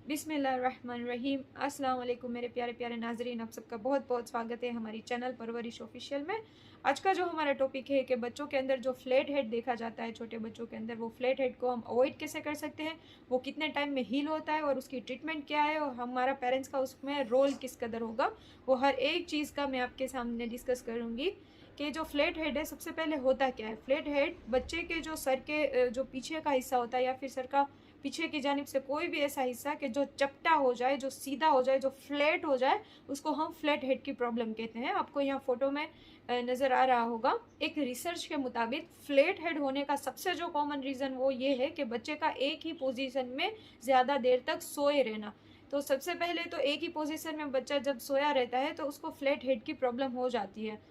बिस्मिल्लाहिर्रहमानिर्रहीम। अस्सलाम वालेकुम मेरे प्यारे प्यारे नाजरीन, आप सबका बहुत बहुत स्वागत है हमारी चैनल परवरिश ऑफिशियल में। आज का जो हमारा टॉपिक है कि बच्चों के अंदर जो फ्लैट हेड देखा जाता है, छोटे बच्चों के अंदर, वो फ्लैट हेड को हम अवॉइड कैसे कर सकते हैं, वो कितने टाइम में हील होता है और उसकी ट्रीटमेंट क्या है और हमारा पेरेंट्स का उसमें रोल किस कदर होगा, वो हर एक चीज़ का मैं आपके सामने डिस्कस करूँगी। कि जो फ्लैट हेड है, सबसे पहले होता क्या है। फ्लैट हेड बच्चे के जो सर के जो पीछे का हिस्सा होता है या फिर सर का पीछे की जानिब से कोई भी ऐसा हिस्सा कि जो चपटा हो जाए, जो सीधा हो जाए, जो फ्लैट हो जाए, उसको हम फ्लैट हेड की प्रॉब्लम कहते हैं। आपको यहाँ फोटो में नज़र आ रहा होगा। एक रिसर्च के मुताबिक फ्लैट हेड होने का सबसे जो कॉमन रीज़न वो ये है कि बच्चे का एक ही पोजीशन में ज़्यादा देर तक सोए रहना। तो सबसे पहले तो एक ही पोजीशन में बच्चा जब सोया रहता है तो उसको फ्लैट हेड की प्रॉब्लम हो जाती है।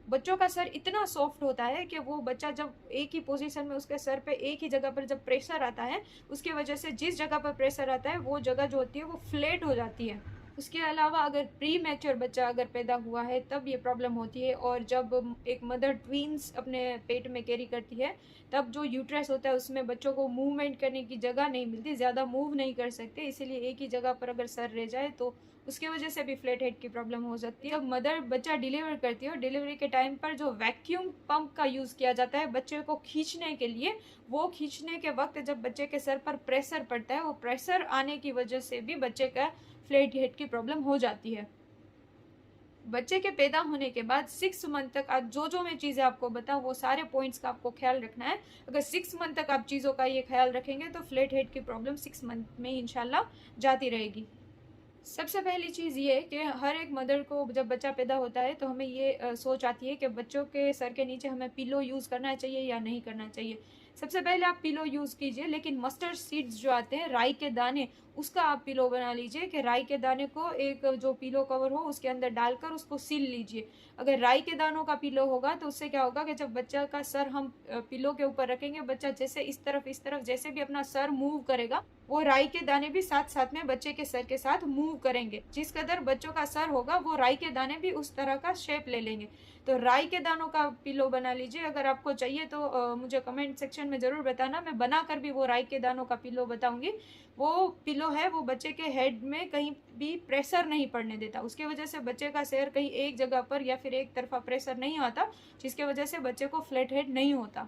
बच्चों का सर इतना सॉफ्ट होता है कि वो बच्चा जब एक ही पोजीशन में, उसके सर पे एक ही जगह पर जब प्रेशर आता है, उसकी वजह से जिस जगह पर प्रेशर आता है वो जगह जो होती है वो फ्लैट हो जाती है। उसके अलावा अगर प्री मैच्योर बच्चा अगर पैदा हुआ है तब ये प्रॉब्लम होती है, और जब एक मदर ट्वींस अपने पेट में कैरी करती है तब जो यूट्रस होता है उसमें बच्चों को मूवमेंट करने की जगह नहीं मिलती, ज़्यादा मूव नहीं कर सकते, इसीलिए एक ही जगह पर अगर सर रह जाए तो उसकी वजह से भी फ्लैट हेड की प्रॉब्लम हो सकती है। जब मदर बच्चा डिलीवर करती है और डिलीवरी के टाइम पर जो वैक्यूम पंप का यूज़ किया जाता है बच्चे को खींचने के लिए, वो खींचने के वक्त जब बच्चे के सर पर प्रेशर पड़ता है, वो प्रेशर आने की वजह से भी बच्चे का फ्लैट हेड की प्रॉब्लम हो जाती है। बच्चे के पैदा होने के बाद 6 मंथ तक आज जो मैं चीज़ें आपको बताऊँ वो सारे पॉइंट्स का आपको ख्याल रखना है। अगर 6 मंथ तक आप चीज़ों का ये ख्याल रखेंगे तो फ्लैट हेड की प्रॉब्लम 6 मंथ में इंशाल्लाह जाती रहेगी। सबसे पहली चीज़ ये है कि हर एक मदर को जब बच्चा पैदा होता है तो हमें ये सोच आती है कि बच्चों के सर के नीचे हमें पिलो यूज़ करना चाहिए या नहीं करना चाहिए। सबसे पहले आप पिलो यूज़ कीजिए, लेकिन मस्टर्ड सीड्स जो आते हैं, राई के दाने, उसका आप पिलो बना लीजिए कि राई के दाने को एक जो पिलो कवर हो उसके अंदर डालकर उसको सील लीजिए। अगर राई के दानों का पिलो होगा तो उससे क्या होगा कि जब बच्चा का सर हम पिलो के ऊपर रखेंगे, बच्चा जैसे इस तरफ जैसे भी अपना सर मूव करेगा, वो राई के दाने भी साथ साथ में बच्चे के सर के साथ मूव करेंगे। जिस कदर बच्चों का सर होगा वो राई के दाने भी उस तरह का शेप ले लेंगे। तो राई के दानों का पिलो बना लीजिए। अगर आपको चाहिए तो मुझे कमेंट सेक्शन में ज़रूर बताना, मैं बनाकर भी वो राई के दानों का पिलो बताऊंगी। वो पिलो है वो बच्चे के हेड में कहीं भी प्रेशर नहीं पड़ने देता, उसकी वजह से बच्चे का सर कहीं एक जगह पर या फिर एक तरफा प्रेशर नहीं आता, जिसकी वजह से बच्चे को फ्लैट हेड नहीं होता।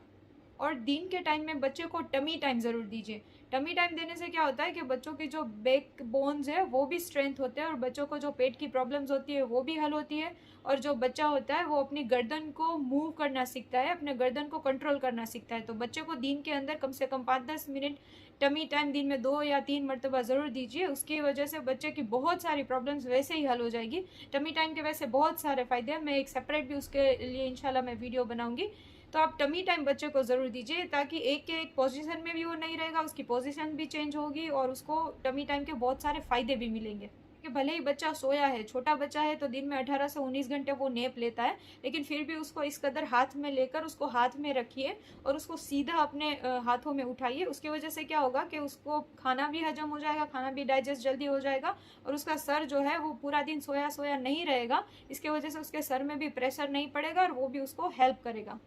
और दिन के टाइम में बच्चे को टमी टाइम ज़रूर दीजिए। टमी टाइम देने से क्या होता है कि बच्चों की जो बैक बोन्स है वो भी स्ट्रेंथ होते हैं और बच्चों को जो पेट की प्रॉब्लम्स होती है वो भी हल होती है। और जो बच्चा होता है वो अपनी गर्दन को मूव करना सीखता है, अपने गर्दन को कंट्रोल करना सीखता है। तो बच्चे को दिन के अंदर कम से कम 5-10 मिनट टमी टाइम दिन में 2 या 3 मरतबा ज़रूर दीजिए। उसकी वजह से बच्चे की बहुत सारी प्रॉब्लम्स वैसे ही हल हो जाएगी। टमी टाइम के वैसे बहुत सारे फ़ायदे हैं, मैं एक सेपरेट भी उसके लिए इंशाल्लाह मैं वीडियो बनाऊंगी। तो आप टमी टाइम बच्चे को ज़रूर दीजिए, ताकि एक के एक पोजीशन में भी वो नहीं रहेगा, उसकी पोजीशन भी चेंज होगी और उसको टमी टाइम के बहुत सारे फ़ायदे भी मिलेंगे। कि भले ही बच्चा सोया है, छोटा बच्चा है, तो दिन में 18 से 19 घंटे वो नैप लेता है, लेकिन फिर भी उसको इस कदर हाथ में लेकर उसको हाथ में रखिए और उसको सीधा अपने हाथों में उठाइए। उसकी वजह से क्या होगा कि उसको खाना भी हजम हो जाएगा, खाना भी डाइजेस्ट जल्दी हो जाएगा और उसका सर जो है वो पूरा दिन सोया सोया नहीं रहेगा। इसके वजह से उसके सर में भी प्रेशर नहीं पड़ेगा और वो भी उसको हेल्प करेगा।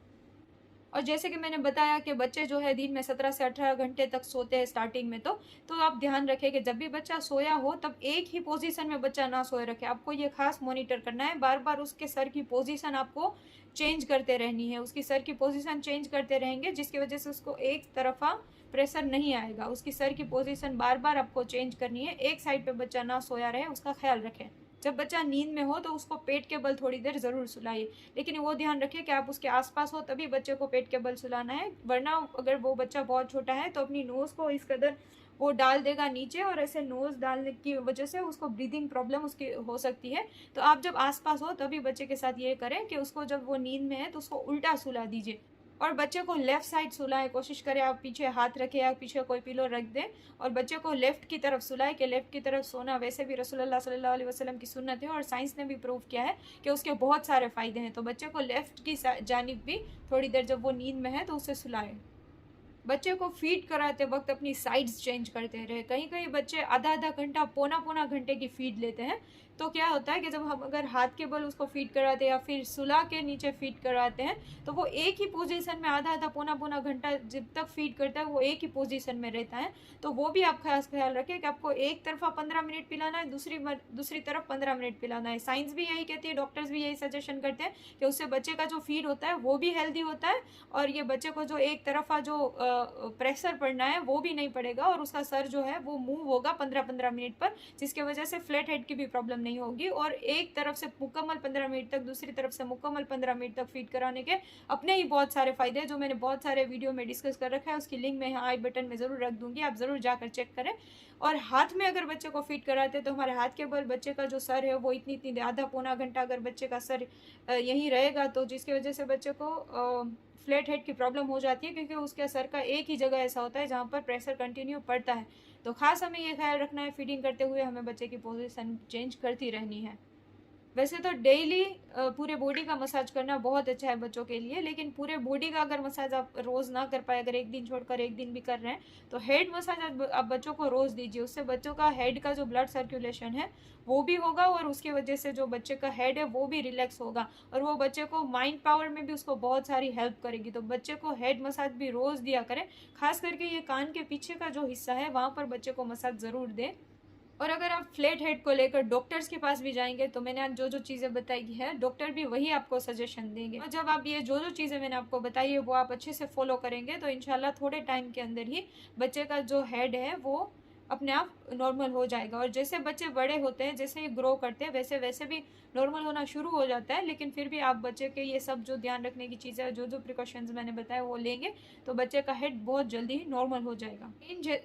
और जैसे कि मैंने बताया कि बच्चे जो है दिन में 17 से 18 घंटे तक सोते हैं स्टार्टिंग में, तो आप ध्यान रखें कि जब भी बच्चा सोया हो तब एक ही पोजीशन में बच्चा ना सोए रखे। आपको ये खास मॉनिटर करना है, बार बार उसके सर की पोजीशन आपको चेंज करते रहनी है। उसकी सर की पोजीशन चेंज करते रहेंगे जिसकी वजह से उसको एक तरफा प्रेशर नहीं आएगा। उसकी सर की पोजीशन बार बार आपको चेंज करनी है, एक साइड पे बच्चा ना सोया रहे, उसका ख्याल रखें। जब बच्चा नींद में हो तो उसको पेट के बल थोड़ी देर ज़रूर सुलाइए, लेकिन वो ध्यान रखिए कि आप उसके आसपास हो तभी बच्चे को पेट के बल सुलाना है, वरना अगर वो बच्चा बहुत छोटा है तो अपनी नोज़ को इस कदर वो डाल देगा नीचे और ऐसे नोज़ डालने की वजह से उसको ब्रीदिंग प्रॉब्लम उसकी हो सकती है। तो आप जब आसपास हो तभी बच्चे के साथ ये करें कि उसको जब वो नींद में है तो उसको उल्टा सुला दीजिए और बच्चे को लेफ़्ट साइड सुलाएं। कोशिश करें आप पीछे हाथ रखें या पीछे कोई पिलो रख दें और बच्चे को लेफ़्ट की तरफ सुलाएं कि लेफ़्ट की तरफ सोना वैसे भी रसूलुल्लाह सल्लल्लाहु अलैहि वसल्लम की सुन्नत है और साइंस ने भी प्रूव किया है कि उसके बहुत सारे फ़ायदे हैं। तो बच्चे को लेफ़्ट की जानिब भी थोड़ी देर जब वो नींद में है तो उसे सुलाएं। बच्चे को फीड कराते वक्त अपनी साइड्स चेंज करते रहे। कहीं कहीं बच्चे आधा आधा घंटा, पौना पौना घंटे की फीड लेते हैं। तो क्या होता है कि जब हम अगर हाथ के बल उसको फीड कराते हैं या फिर सुला के नीचे फीड कराते हैं, तो वो एक ही पोजीशन में आधा आधा पौना पौना घंटा जब तक फीड करता है वो एक ही पोजीशन में रहता है। तो वो भी आप खास ख्याल रखें कि आपको एक तरफा 15 मिनट पिलाना है, दूसरी तरफ 15 मिनट पिलाना है। साइंस भी यही कहती है, डॉक्टर्स भी यही सजेशन करते हैं कि उससे बच्चे का जो फीड होता है वो भी हेल्दी होता है, और ये बच्चे को जो एक तरफा जो प्रेशर पड़ना है वो भी नहीं पड़ेगा, और उसका सर जो है वो मूव होगा 15-15 मिनट पर, जिसकी वजह से फ्लैट हेड की भी प्रॉब्लम नहीं होगी। और एक तरफ से मुकम्मल 15 मिनट तक, दूसरी तरफ से मुकम्मल 15 मिनट तक फीड कराने के अपने ही बहुत सारे फायदे हैं, जो मैंने बहुत सारे वीडियो में डिस्कस कर रखा है। उसकी लिंक मैं यहाँ आई बटन में ज़रूर रख दूंगी, आप ज़रूर जाकर चेक करें। और हाथ में अगर बच्चे को फीड कराते हैं तो हमारे हाथ के बल बच्चे का जो सर है वो इतनी इतनी आधा पौना घंटा अगर बच्चे का सर यहीं रहेगा, तो जिसकी वजह से बच्चे को फ्लैट हेड की प्रॉब्लम हो जाती है, क्योंकि उसके सर का एक ही जगह ऐसा होता है जहाँ पर प्रेशर कंटिन्यू पड़ता है। तो खास हमें ये ख्याल रखना है, फीडिंग करते हुए हमें बच्चे की पोजीशन चेंज करती रहनी है। वैसे तो डेली पूरे बॉडी का मसाज करना बहुत अच्छा है बच्चों के लिए, लेकिन पूरे बॉडी का अगर मसाज आप रोज़ ना कर पाए, अगर एक दिन छोड़कर एक दिन भी कर रहे हैं, तो हेड मसाज आप बच्चों को रोज़ दीजिए। उससे बच्चों का हेड का जो ब्लड सर्कुलेशन है वो भी होगा, और उसकी वजह से जो बच्चे का हेड है वो भी रिलैक्स होगा, और वो बच्चे को माइंड पावर में भी उसको बहुत सारी हेल्प करेगी। तो बच्चे को हेड मसाज भी रोज़ दिया करें, खास करके ये कान के पीछे का जो हिस्सा है वहाँ पर बच्चे को मसाज ज़रूर दें। और अगर आप फ्लैट हेड को लेकर डॉक्टर्स के पास भी जाएंगे, तो मैंने आज जो जो चीज़ें बताई है, डॉक्टर भी वही आपको सजेशन देंगे। और जब आप ये जो जो चीज़ें मैंने आपको बताई है वो आप अच्छे से फॉलो करेंगे, तो इंशाल्लाह थोड़े टाइम के अंदर ही बच्चे का जो हेड है वो अपने आप नॉर्मल हो जाएगा। और जैसे बच्चे बड़े होते हैं, जैसे ही ग्रो करते हैं, वैसे वैसे भी नॉर्मल होना शुरू हो जाता है। लेकिन फिर भी आप बच्चे के ये सब जो ध्यान रखने की चीज़ें, जो जो प्रिकॉशंस मैंने बताया वो लेंगे, तो बच्चे का हेड बहुत जल्दी ही नॉर्मल हो जाएगा।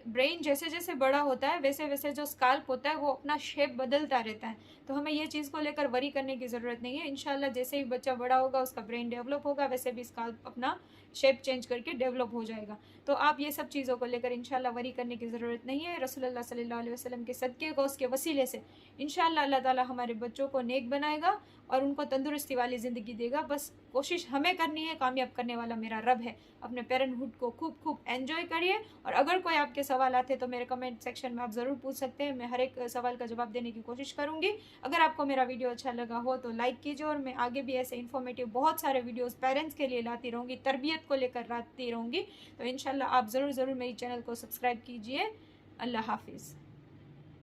ब्रेन जैसे जैसे बड़ा होता है, वैसे वैसे जो स्काल्प होता है वो अपना शेप बदलता रहता है। तो हमें ये चीज़ को लेकर वरी करने की ज़रूरत नहीं है। इंशाल्लाह जैसे ही बच्चा बड़ा होगा, उसका ब्रेन डेवलप होगा, वैसे भी स्काल्प अपना शेप चेंज करके डेवलप हो जाएगा। तो आप ये सब चीज़ों को लेकर इंशाल्लाह वरी करने की ज़रूरत नहीं है। रसूलुल्लाह सल्लल्लाहु अलैहि वसल्लम के सदक़े को, उसके वसीले से इंशाल्लाह अल्लाह ताला हमारे बच्चों को नेक बनाएगा और उनको तंदुरुस्ती वाली ज़िंदगी देगा। बस कोशिश हमें करनी है, कामयाब करने वाला मेरा रब है। अपने पेरेंटहुड को खूब खूब एंजॉय करिए। और अगर कोई आपके सवाल आते हैं तो मेरे कमेंट सेक्शन में आप ज़रूर पूछ सकते हैं, मैं हर एक सवाल का जवाब देने की कोशिश करूँगी। अगर आपको मेरा वीडियो अच्छा लगा हो तो लाइक कीजिए, और मैं आगे भी ऐसे इन्फॉर्मेटिव बहुत सारे वीडियोस पेरेंट्स के लिए लाती रहूँगी, तरबियत को लेकर लाती रहूँगी। तो इंशाल्लाह आप ज़रूर मेरी चैनल को सब्सक्राइब कीजिए। अल्लाह हाफिज़।